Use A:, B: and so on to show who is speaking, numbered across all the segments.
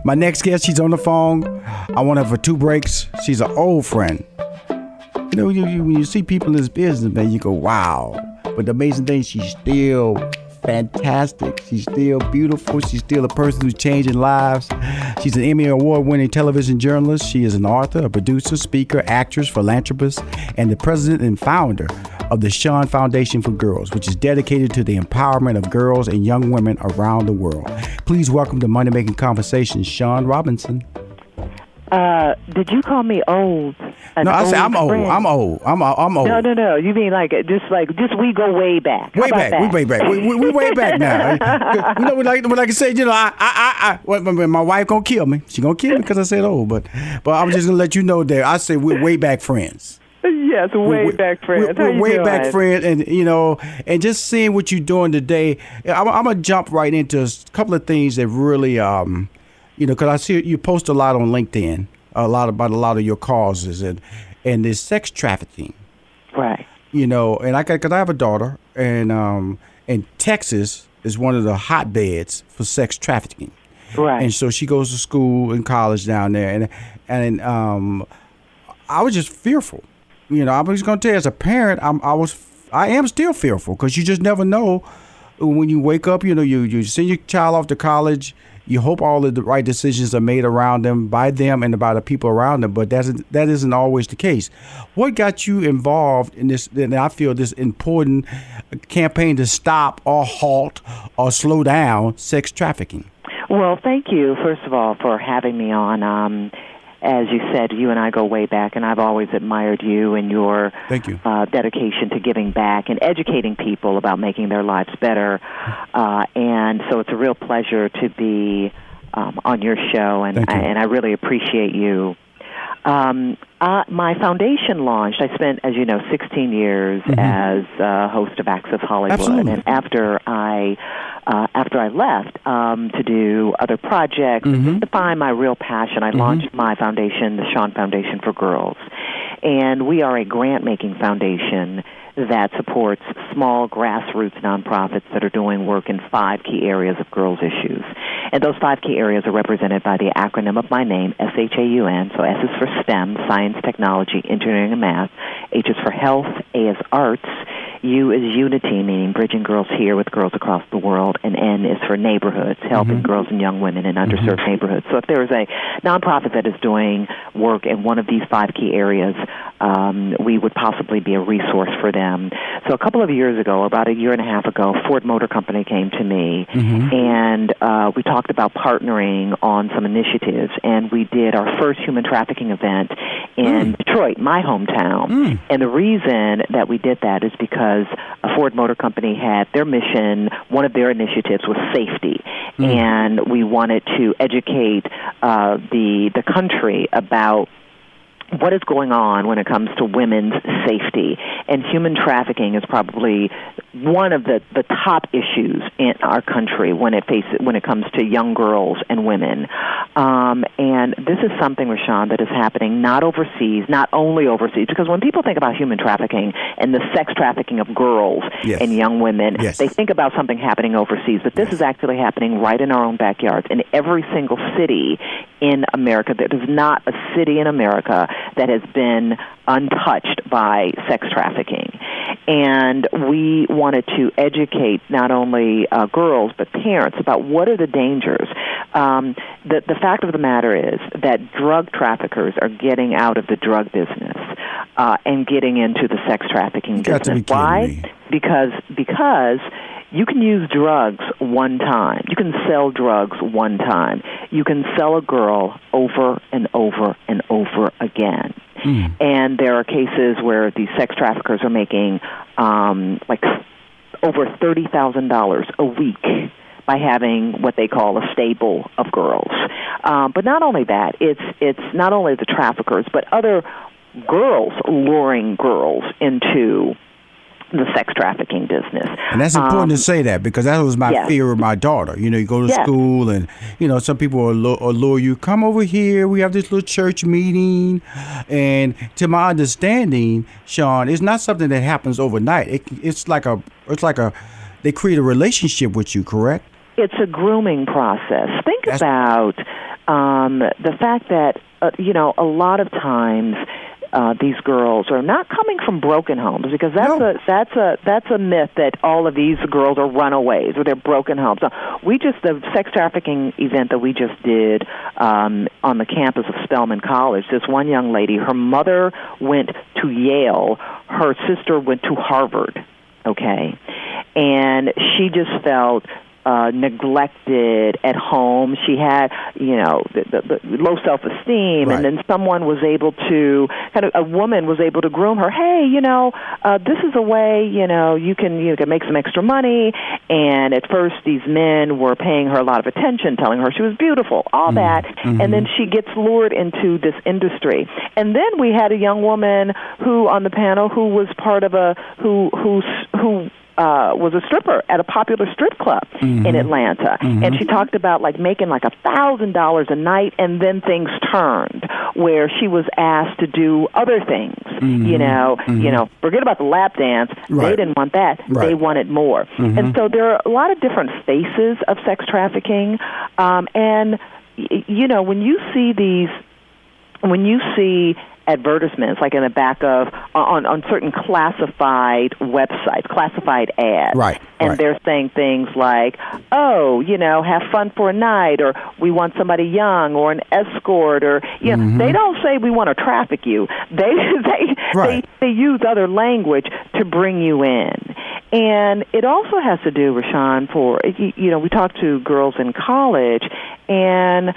A: My next guest, she's on the phone. I want her for 2 breaks. She's an old friend. You know, when you see people in this business, man, you go, wow. But the amazing thing, she's still fantastic. She's still beautiful. She's still a person who's changing lives. She's an Emmy Award-winning television journalist. She is an author, a producer, speaker, actress, philanthropist, and the president and founder of the S.H.A.U.N Foundation for Girls, which is dedicated to the empowerment of girls and young women around the world. Please welcome to Money Making Conversations, Shaun Robinson.
B: Did you call me old?
A: No, I said I'm old. I'm old. I'm old.
B: No. You mean like we go way back.
A: Way back. We way back. We way back now. You know, like I said, you know, I my wife gonna kill me. She gonna kill me because I said old. But I'm just gonna let you know that I say we're way back friends.
B: Yes, way back friends.
A: We're way back friends, and you know, and just seeing what you're doing today, I'm gonna jump right into a couple of things that really, you know, because I see you post a lot on LinkedIn, about a lot of your causes and this sex trafficking.
B: Right.
A: You know, and because I have a daughter, and Texas is one of the hotbeds for sex trafficking.
B: Right.
A: And so she goes to school and college down there, and I was just fearful. You know, I was going to tell you, as a parent, I am still fearful because you just never know when you wake up. You know, you send your child off to college. You hope all of the right decisions are made around them, by them, and by the people around them. But that isn't always the case. What got you involved in this? And I feel this important campaign to stop or halt or slow down sex trafficking.
B: Well, thank you, first of all, for having me on. As you said, you and I go way back, and I've always admired you and your dedication to giving back and educating people about making their lives better. And so it's a real pleasure to be on your show, and I really appreciate you. My foundation launched. I spent, as you know, 16 years as host of Access Hollywood.
A: Absolutely.
B: And after I left to do other projects, to find my real passion, I launched my foundation, the S.H.A.U.N Foundation for Girls. And we are a grant-making foundation that supports small grassroots nonprofits that are doing work in 5 key areas of girls' issues. And those 5 key areas are represented by the acronym of my name, S.H.A.U.N. So S is for STEM, science, technology, engineering, and math. H is for health. A is arts. U is unity, meaning bridging girls here with girls across the world. And N is for neighborhoods, helping girls and young women in underserved neighborhoods. So if there is a nonprofit that is doing work in one of these 5 key areas, we would possibly be a resource for them. So a couple of years ago, about a year and a half ago, Ford Motor Company came to me, and we talked about partnering on some initiatives, and we did our first human trafficking event in Detroit, my hometown. And the reason that we did that is because a Ford Motor Company had their mission, one of their initiatives was safety, and we wanted to educate the country about what is going on when it comes to women's safety. And human trafficking is probably one of the top issues in our country when it comes to young girls and women. And this is something, Rushion, that is happening not only overseas, because when people think about human trafficking and the sex trafficking of girls and young women, they think about something happening overseas. But this is actually happening right in our own backyards. In every single city in America, there is not a city in America that has been untouched by sex trafficking. And we wanted to educate not only girls but parents about what are the dangers. The fact of the matter is that drug traffickers are getting out of the drug business and getting into the sex trafficking business. Why? Because you can use drugs one time. You can sell drugs one time. You can sell a girl over and over and over again. And there are cases where these sex traffickers are making like over $30,000 a week by having what they call a stable of girls. But not only that, it's not only the traffickers, but other girls luring girls into the sex trafficking business.
A: And that's important to say that, because that was my fear of my daughter. You know, you go to school and, you know, some people will lure you, come over here, we have this little church meeting. And to my understanding, Shaun, it's not something that happens overnight. It's like they create a relationship with you, correct?
B: It's a grooming process. Think about the fact that, a lot of times these girls are not coming from broken homes, because that's a myth that all of these girls are runaways or they're broken homes. So the sex trafficking event that we just did on the campus of Spelman College, this one young lady, her mother went to Yale, her sister went to Harvard, okay, and she just felt neglected at home. She had, the low self-esteem,
A: right.
B: And then someone was able to, a woman was able to groom her. Hey, this is a way, you can make some extra money. And at first, these men were paying her a lot of attention, telling her she was beautiful, all that. Mm-hmm. And then she gets lured into this industry. And then we had a young woman who on the panel who was part of who was a stripper at a popular strip club in Atlanta. Mm-hmm. And she talked about making $1,000 a night, and then things turned where she was asked to do other things. Mm-hmm. Forget about the lap dance. Right. They didn't want that. Right. They wanted more. Mm-hmm. And so there are a lot of different faces of sex trafficking. And when you see advertisements, like in the back of on certain classified websites, classified ads,
A: right?
B: And they're saying things like, have fun for a night, or we want somebody young, or an escort, or they don't say we want to traffic you. They use other language to bring you in, and it also has to do, Rushion, we talk to girls in college, and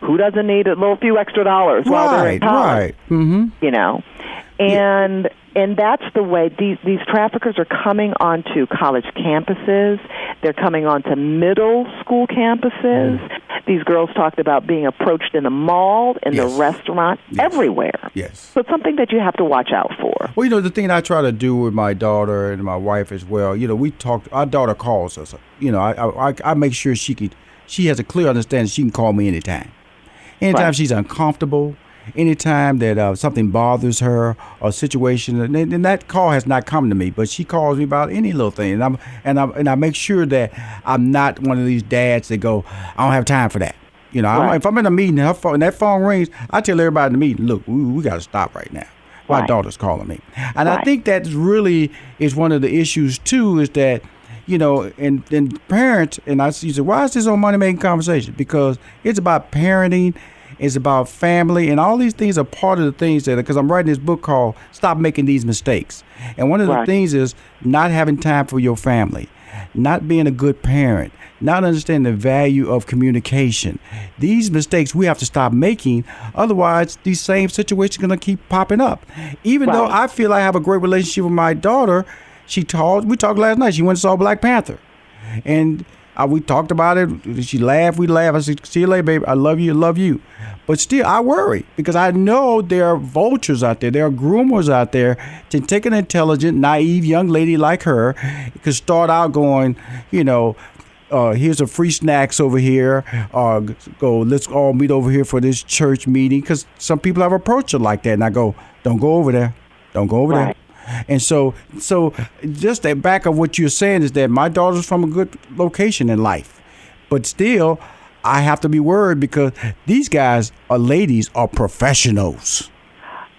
B: who doesn't need a little few extra dollars while they're in college?
A: Right. Mm-hmm.
B: And that's the way these traffickers are coming onto college campuses. They're coming onto middle school campuses. These girls talked about being approached in the mall, in the restaurant, everywhere.
A: Yes.
B: So it's something that you have to watch out for.
A: Well, the thing I try to do with my daughter and my wife as well, we talk, our daughter calls us. I make sure she has a clear understanding she can call me anytime. Anytime she's uncomfortable, anytime that something bothers her or a situation, and that call has not come to me, but she calls me about any little thing, and I make sure that I'm not one of these dads that go, I don't have time for that. If I'm in a meeting and that phone rings, I tell everybody in the meeting, look, we got to stop right now. My daughter's calling me, and I think that really is one of the issues too, is that. And parents, and I say, why is this on Money Making Conversation? Because it's about parenting, it's about family, and all these things are part of the things because I'm writing this book called Stop Making These Mistakes. And one of the things is not having time for your family, not being a good parent, not understanding the value of communication. These mistakes we have to stop making, otherwise these same situations are going to keep popping up. Even though I feel I have a great relationship with my daughter, we talked last night. She went and saw Black Panther. And we talked about it. She laughed. We laughed. I said, see you later, baby. I love you. But still, I worry because I know there are vultures out there. There are groomers out there to take an intelligent, naive young lady like her. Could start out going, here's a free snacks over here. Let's all meet over here for this church meeting. Because some people have approached her like that. And I go, don't go over there. Don't go over there. And so just that back of what you're saying is that my daughter's from a good location in life, but still I have to be worried because these ladies are professionals.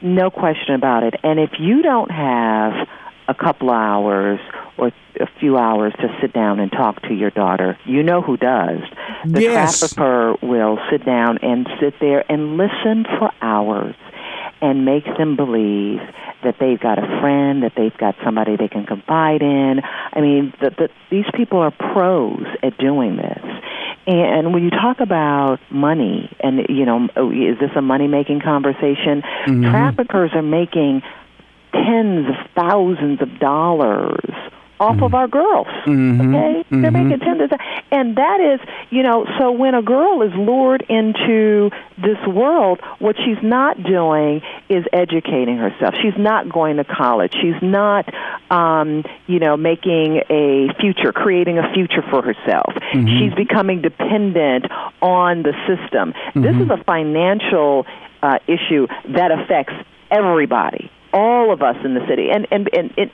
A: No
B: question about it. And if you don't have a couple of hours or a few hours to sit down and talk to your daughter, you know who does. The trafficker will sit down and sit there and listen for hours and make them believe that they've got a friend, that they've got somebody they can confide in. I mean, these people are pros at doing this. And when you talk about money, and, is this a money-making conversation? Mm-hmm. Traffickers are making tens of thousands of dollars off of our girls, okay? They're making tens of thousands. And that is, so when a girl is lured into this world, what she's not doing is educating herself. She's not going to college. She's not, making a future, creating a future for herself. Mm-hmm. She's becoming dependent on the system. Mm-hmm. This is a financial issue that affects everybody. All of us in the city, and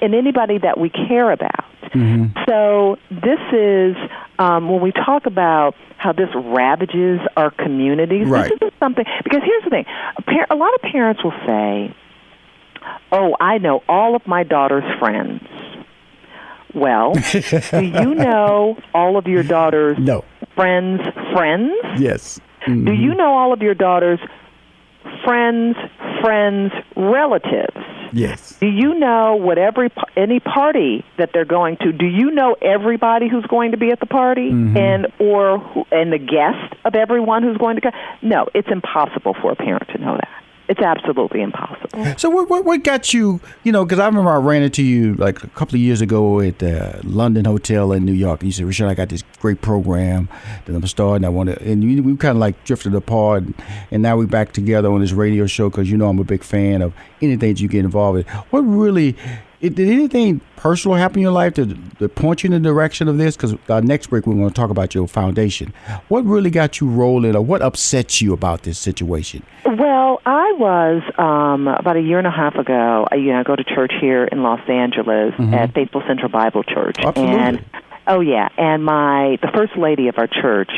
B: anybody that we care about. Mm-hmm. So this is when we talk about how this ravages our communities,
A: right.
B: This isn't something, because here's the thing, a lot of parents will say, oh, I know all of my daughter's friends. Well, do you know all of your daughter's friends' friends?
A: Yes. Mm-hmm.
B: Do you know all of your daughter's friends' relatives?
A: Yes.
B: Do you know any party that they're going to? Do you know everybody who's going to be at the party,
A: mm-hmm.
B: and the guest of everyone who's going to come? No, it's impossible for a parent to know that. It's absolutely impossible.
A: So what got you, because I remember I ran into you like a couple of years ago at the London Hotel in New York. And you said, Rushion, I got this great program that I'm starting. And we kind of like drifted apart. And now we're back together on this radio show because I'm a big fan of anything that you get involved with. What really, did anything personal happen in your life to point you in the direction of this? Because next break we're going to talk about your foundation. What really got you rolling, or what upsets you about this situation?
B: Well, I was about a year and a half ago. I go to church here in Los Angeles
A: mm-hmm.
B: at Faithful Central Bible Church.
A: Absolutely.
B: And the first lady of our church,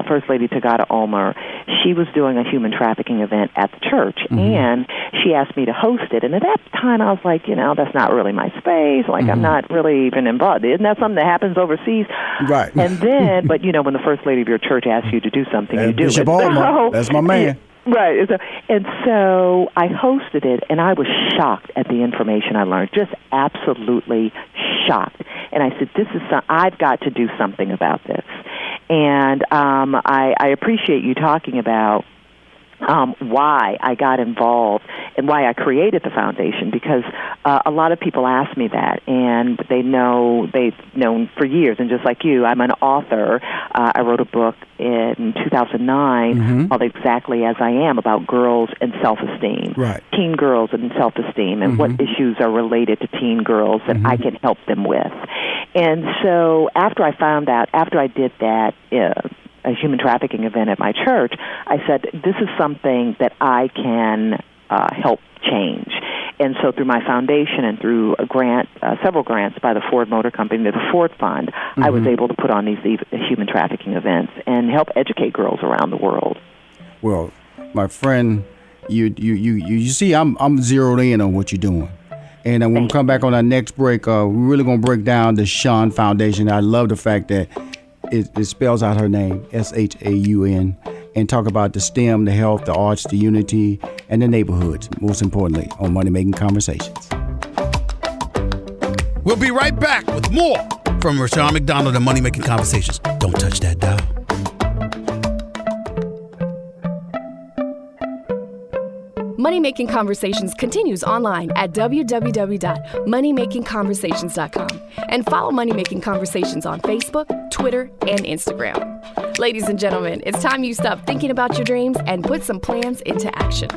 B: First Lady Tagata Ulmer, she was doing a human trafficking event at the church, mm-hmm. and she asked me to host it. And at that time, I was like, that's not really my space. Like, mm-hmm. I'm not really even involved. Isn't that something that happens overseas?
A: Right.
B: And then, but when the First Lady of your church asks you to do something, you do
A: Bishop
B: it.
A: Ulmer, that's my man.
B: Right. And so I hosted it, and I was shocked at the information I learned, just absolutely shocked. And I said, I've got to do something about this. And I appreciate you talking about why I got involved and why I created the foundation, because a lot of people ask me that, and they've known for years. And just like you, I'm an author. I wrote a book in 2009
A: mm-hmm. called
B: Exactly As I Am, about girls and self-esteem,
A: right.
B: teen girls and self-esteem, and
A: mm-hmm.
B: what issues are related to teen girls that
A: mm-hmm.
B: I can help them with. And so after I did that, a human trafficking event at my church, I said, this is something that I can help change. And so through my foundation and through several grants by the Ford Motor Company, the Ford Fund, mm-hmm. I was able to put on these human trafficking events and help educate girls around the world.
A: Well, my friend, you see, I'm zeroed in on what you're doing. And when we come back on our next break, we're really going to break down the S.H.A.U.N Foundation. I love the fact that it spells out her name, S.H.A.U.N, and talk about the STEM, the health, the arts, the unity, and the neighborhoods, most importantly, on Money Making Conversations.
C: We'll be right back with more from Shaun McDonald and Money Making Conversations. Don't touch that dial.
D: Money Making Conversations continues online at www.moneymakingconversations.com and follow Money Making Conversations on Facebook, Twitter, and Instagram. Ladies and gentlemen, it's time you stop thinking about your dreams and put some plans into action.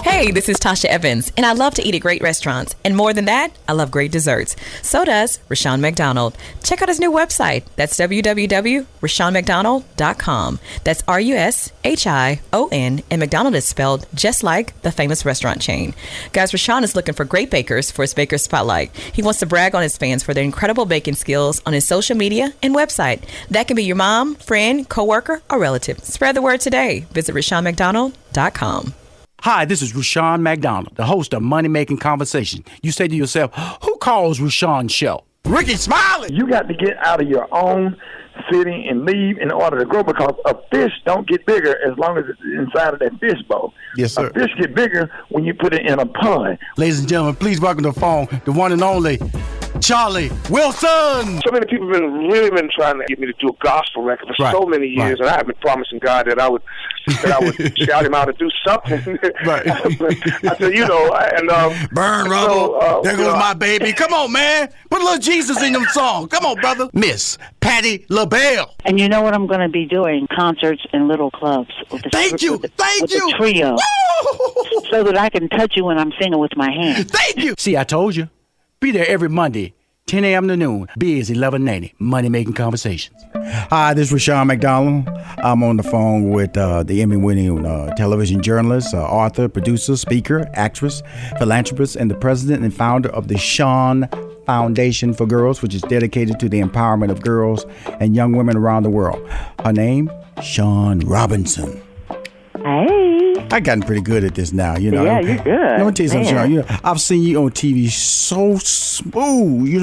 E: Hey, this is Tasha Evans, and I love to eat at great restaurants. And more than that, I love great desserts. So does Rushion McDonald. Check out his new website. That's www.rushionmcdonald.com. That's RUSHION, and McDonald is spelled just like the famous restaurant chain. Guys, Rushion is looking for great bakers for his Baker Spotlight. He wants to brag on his fans for their incredible baking skills on his social media and website. That can be your mom, friend, coworker, or relative. Spread the word today. Visit RushionMcDonald.com.
A: Hi, this is Rushion McDonald, the host of Money Making Conversation. You say to yourself, who calls Rushion's show? Ricky Smiley!
F: You got to get out of your own city and leave in order to grow, because a fish don't get bigger as long as it's inside of that fish bowl.
A: Yes, sir.
F: A fish get bigger when you put it in a pond.
A: Ladies and gentlemen, please welcome to the phone the one and only Charlie Wilson.
G: So many people have really been trying to get me to do a gospel record for so many years, and I have been promising God that I would shout him out to do something.
A: Right.
G: I said,
A: burn rubble. There goes my baby. Come on, man. Put a little Jesus in them songs. Come on, brother. Miss Patti LaBelle.
H: And you know what I'm going to be doing? Concerts in little clubs.
A: Thank you.
H: With a trio.
A: Woo!
H: So that I can touch you when I'm singing with my hands.
A: Thank you. See, I told you. Be there every Monday, 10 a.m. to noon. Biz 1190, Money Making Conversations. Hi, this is Rushion McDonald. I'm on the phone with the Emmy-winning television journalist, author, producer, speaker, actress, philanthropist, and the president and founder of the S.H.A.U.N Foundation for Girls, which is dedicated to the empowerment of girls and young women around the world. Her name, Shaun Robinson.
B: Hey.
A: I've gotten pretty good at this now, you know.
B: Yeah, you're good.
A: Let me tell you something, Shaun. You know, I've seen you on TV so smooth, you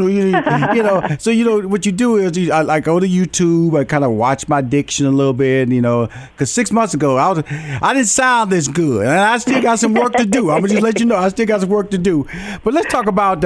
A: know. So what you do is I go to YouTube. I kind of watch my diction a little bit, you know, because 6 months ago I didn't sound this good, and I still got some work to do. I'm gonna just let you know I still got some work to do. But let's talk about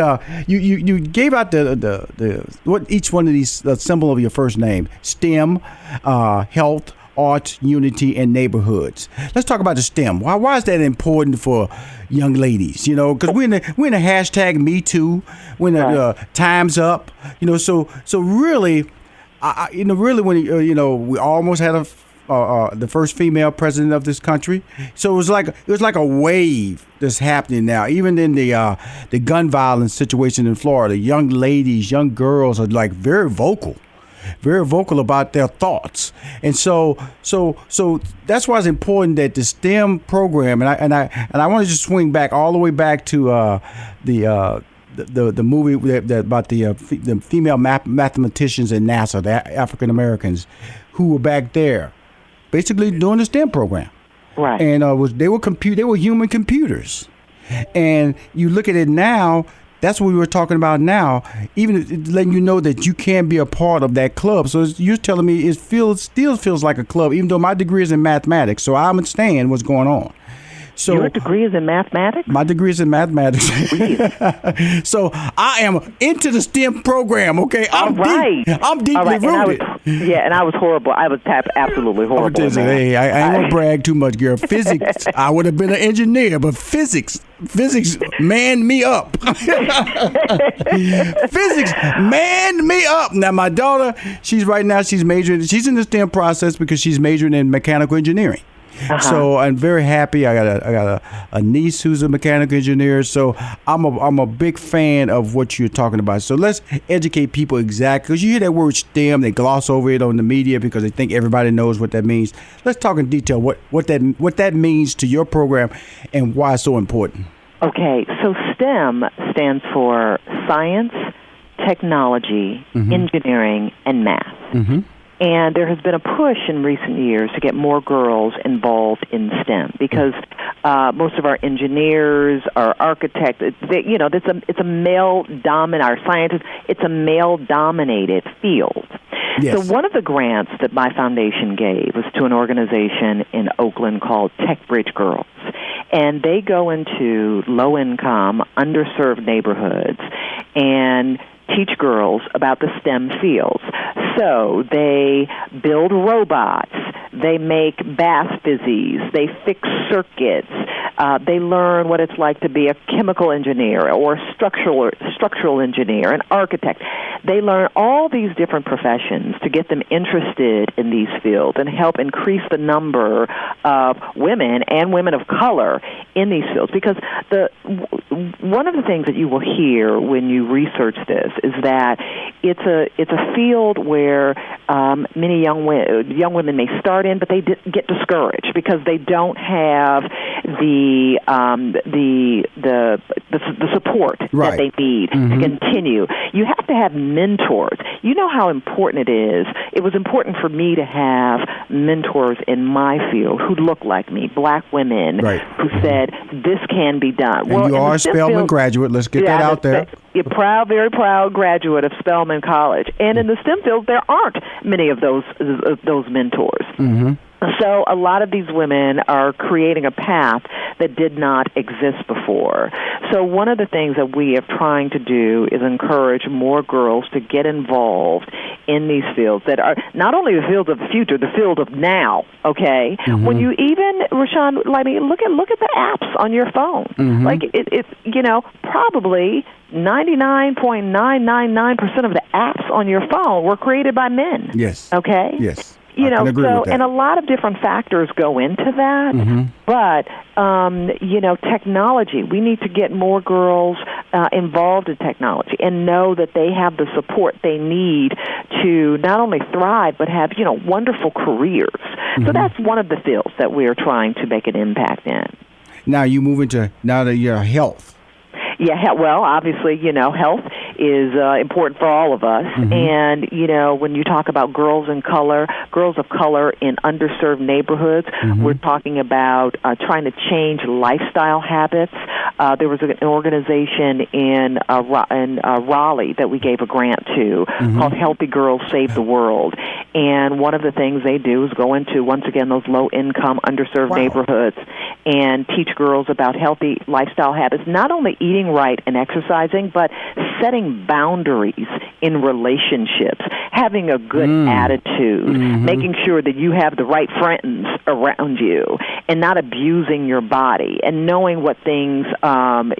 A: you gave out the what each one of these the symbol of your first name: STEM, health, arts, unity, and neighborhoods. Let's talk about the STEM. Why is that important for young ladies? You know, because we're in the hashtag Me Too, when the time's up. You know, so really, really when we almost had the first female president of this country. So it was like a wave that's happening now. Even in the gun violence situation in Florida, young ladies, young girls are like very vocal about their thoughts, and so that's why it's important that the STEM program, and I want to just swing back all the way back to the movie about the female mathematicians in NASA, the African Americans, who were back there, basically doing the STEM program,
B: right?
A: And they were human computers, and you look at it now. That's what we were talking about now, even letting you know that you can be a part of that club. So you're telling me it still feels like a club, even though my degree is in mathematics. So I understand what's going on. So
B: your degree is in mathematics?
A: My degree is in mathematics.
B: Really?
A: So I am into the STEM program, okay? I'm deeply rooted.
B: And I was horrible. I was absolutely horrible.
A: Hey, I ain't going to brag too much, girl. Physics, I would have been an engineer, but physics manned me up. Physics manned me up. Now, my daughter, she's in the STEM process because she's majoring in mechanical engineering. So I'm very happy. I got a niece who's a mechanical engineer. So I'm a big fan of what you're talking about. So let's educate people exactly, because you hear that word STEM, they gloss over it on the media because they think everybody knows what that means. Let's talk in detail what that means to your program and why it's so important.
B: Okay, so STEM stands for science, technology, engineering, and math. Mm-hmm. And there has been a push in recent years to get more girls involved in STEM because most of our engineers, our architects, it's a male-dominated, our scientists, it's a male-dominated field. Yes. So one of the grants that my foundation gave was to an organization in Oakland called Tech Bridge Girls. And they go into low-income, underserved neighborhoods and teach girls about the STEM fields. So they build robots, they make bath fizzies, they fix circuits, they learn what it's like to be a chemical engineer or a structural engineer, an architect. They learn all these different professions to get them interested in these fields and help increase the number of women and women of color in these fields. Because one of the things that you will hear when you research this is that it's a field where many young women may start in, but they get discouraged because they don't have the support that they need to continue. You have to have mentors. You know how important it is. It was important for me to have mentors in my field who looked like me, black women who said, this can be done.
A: And you are a Spelman graduate. Let's get that out there.
B: You're very proud graduate of Spelman College. And in the STEM field, there aren't many of those mentors. Mm-hmm. So a lot of these women are creating a path that did not exist before. So one of the things that we are trying to do is encourage more girls to get involved in these fields that are not only the fields of the future, the field of now, okay? Mm-hmm. When you even, Rushion, look at the apps on your phone. Mm-hmm. Like, it's probably 99.999% of the apps on your phone were created by men.
A: Yes.
B: Okay?
A: Yes. And
B: a lot of different factors go into that. Mm-hmm. But, technology, we need to get more girls involved in technology and know that they have the support they need to not only thrive, but have, wonderful careers. Mm-hmm. So that's one of the fields that we're trying to make an impact in.
A: Now you move into, now that you're health.
B: Yeah, well, obviously, health is important for all of us. And, you know, when you talk about girls of color in underserved neighborhoods, we're talking about trying to change lifestyle habits. There was an organization in Raleigh that we gave a grant to called Healthy Girls Save the World. And one of the things they do is go into, once again, those low-income, underserved neighborhoods and teach girls about healthy lifestyle habits, not only eating right and exercising, but setting boundaries in relationships, having a good attitude, making sure that you have the right friends around you, and not abusing your body, and knowing what things,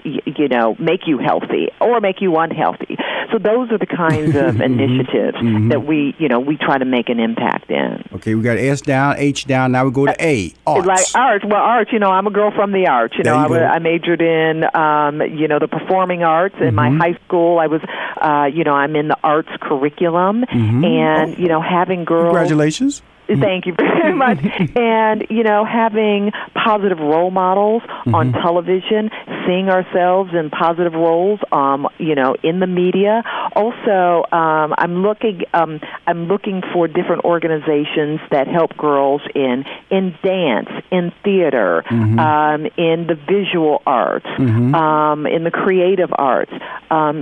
B: you know, make you healthy or make you unhealthy. So those are the kinds of initiatives that we try to make an impact in.
A: Okay, we got S down, H down. Now we go to A, arts.
B: Like arts. Well, arts, you know, I'm a girl from the arts. You know, I majored in, you know, the performing arts. In my high school, I was, you know, I'm in the arts curriculum. And, you know, having girls.
A: Congratulations.
B: Thank you very much. And, you know, having positive role models on television, seeing ourselves in positive roles, you know, in the media. Also, I'm looking for different organizations that help girls in dance, in theater, in the visual arts, in the creative arts.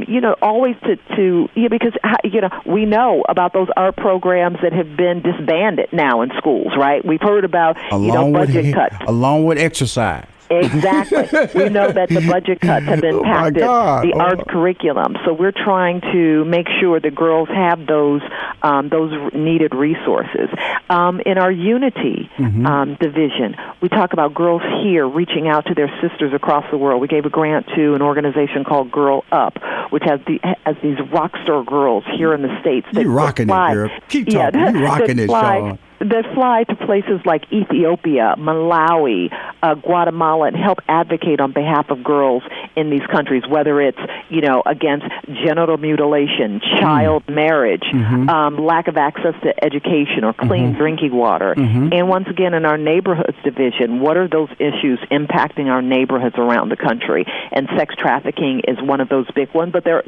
B: You know, always because, you know, we know about those art programs that have been disbanded now in schools, right? We've heard about, budget cuts.
A: Along with exercise.
B: Exactly. We know that the budget cuts have impacted the arts curriculum. So we're trying to make sure that girls have those needed resources. In our Unity division, we talk about girls here reaching out to their sisters across the world. We gave a grant to an organization called Girl Up, which has these rock star girls here in the States.
A: You're rocking it, girl. Keep talking. You're rocking it, Shaun.
B: That fly to places like Ethiopia, Malawi, Guatemala, and help advocate on behalf of girls in these countries, whether it's, you know, against genital mutilation, child marriage, lack of access to education or clean drinking water. And once again, in our neighborhoods division, what are those issues impacting our neighborhoods around the country? And sex trafficking is one of those big ones, but there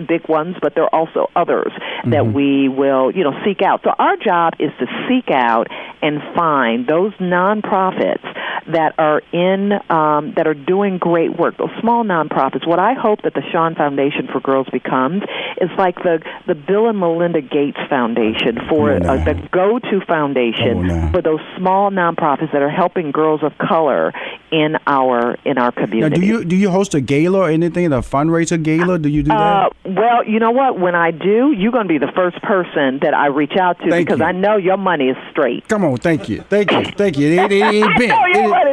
B: are also others that we will, you know, seek out. So our job is to seek out and find those nonprofits that are that are doing great work, those small nonprofits. What I hope that the Shaun Foundation for Girls becomes is like the Bill and Melinda Gates Foundation for the go-to foundation for those small nonprofits that are helping girls of color in our community.
A: Now, do you host a gala or anything, a fundraiser gala? Do you do that?
B: Well, you know what? When I do, you're going to be the first person that I reach out to because I know your money is straight.
A: Come on, thank you. It ain't bent.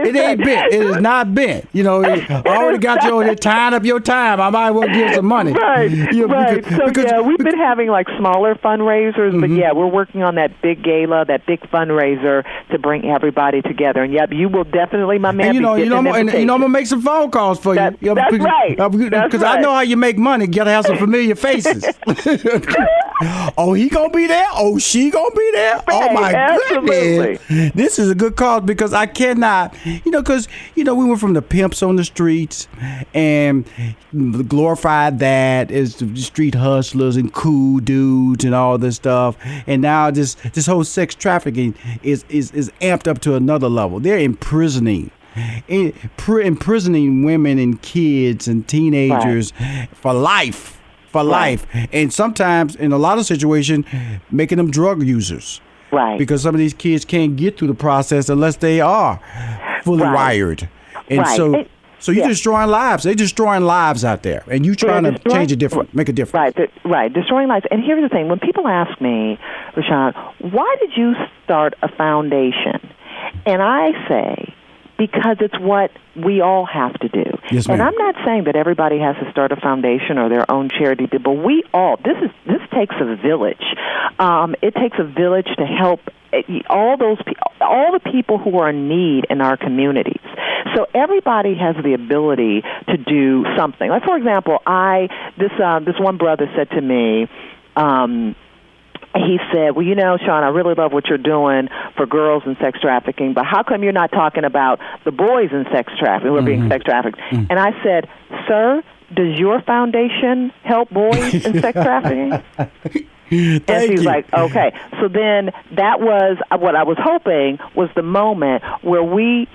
A: It ain't bent. It is not bent. You know, I already got you on there tying up your time. I might as well give some money.
B: Right. Because we've been having like smaller fundraisers, but we're working on that big gala, that big fundraiser to bring everybody together. And you will definitely, my man.
A: And I'm gonna make some phone calls for you.
B: That's right.
A: Because I know how you make money. You gotta have some familiar faces. Oh, he gonna be there? Oh, she gonna be there?
B: Right,
A: oh my
B: absolutely.
A: goodness! This is a good cause because I cannot, because we went from the pimps on the streets and glorified that as the street hustlers and cool dudes and all this stuff, and now this whole sex trafficking is amped up to another level. They're imprisoning women and kids and teenagers for life. And sometimes in a lot of situations making them drug users, because some of these kids can't get through the process unless they are fully wired, and so you're destroying lives. They're destroying lives out there, and you trying to make a difference.
B: Right, destroying lives. And here's the thing: when people ask me, Rushion, why did you start a foundation? And I say, because it's what we all have to do.
A: Yes, ma'am.
B: And I'm not saying that everybody has to start a foundation or their own charity, but we all, this takes a village. It takes a village to help all the people who are in need in our communities. So everybody has the ability to do something. Like, for example, this one brother said to me, he said, well, Shaun, I really love what you're doing for girls and sex trafficking, but how come you're not talking about the boys in sex trafficking who are being sex trafficked? And I said, sir, does your foundation help boys in sex trafficking? And she's like, okay. So then that was what I was hoping was the moment where we